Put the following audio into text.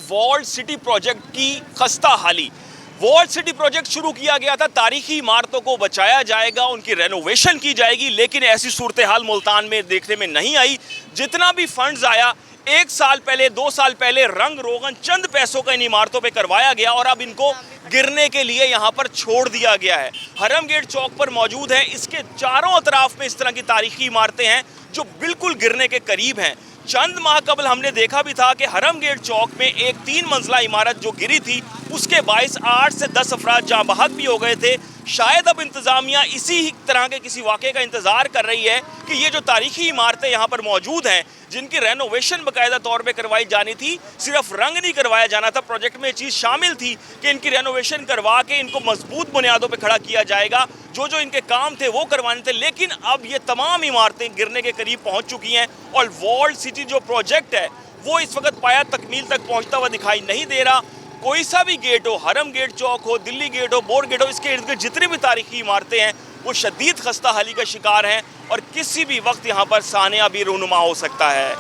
Walled city project की खस्ता हाली। वॉल्ड सिटी प्रोजेक्ट शुरू किया गया था, तारीखी इमारतों को बचाया जाएगा, उनकी रेनोवेशन की जाएगी, लेकिन ऐसी सूरत हाल मुल्तान में देखने में नहीं आई। जितना भी फंड्स आया, 1 साल पहले 2 साल पहले रंग रोगन चंद पैसों का इन इमारतों पे करवाया गया और अब इनको गिरने के लिए यहाँ पर छोड़ दिया गया है। हरम गेट चौक पर मौजूद है, इसके चारों अतराफ में इस तरह की तारीखी इमारतें हैं जो बिल्कुल गिरने के करीब हैं। चंद माह कबल हमने देखा भी था कि हरम गेट चौक में एक 3 मंजिला इमारत जो गिरी थी, उसके बाइस 8 से 10 अफराद जाँ बहक भी हो गए थे। शायद अब इंतज़ामिया इसी ही तरह के किसी वाक़े का इंतज़ार कर रही है कि ये जो तारीखी इमारतें यहाँ पर मौजूद हैं, जिनकी रेनोवेशन बाकायदा तौर पे करवाई जानी थी, सिर्फ रंग नहीं करवाया जाना था, प्रोजेक्ट में ये चीज़ शामिल थी कि इनकी रेनोवेशन करवा के इनको मजबूत बुनियादों पे खड़ा किया जाएगा, जो जो इनके काम थे वो करवाने थे। लेकिन अब ये तमाम इमारतें गिरने के करीब पहुँच चुकी हैं और वॉल्ड सिटी जो प्रोजेक्ट है वो इस वक्त पाया तकमील तक पहुँचता हुआ दिखाई नहीं दे रहा। कोई सा भी गेट हो, हरम गेट चौक हो, दिल्ली गेट हो, बोर्ड गेट हो, इसके इर्द गिर्द जितनी भी तारीखी इमारतें हैं वो शदीद खस्ता हाली का शिकार हैं और किसी भी वक्त यहाँ पर सानिया भी रूनुमा हो सकता है।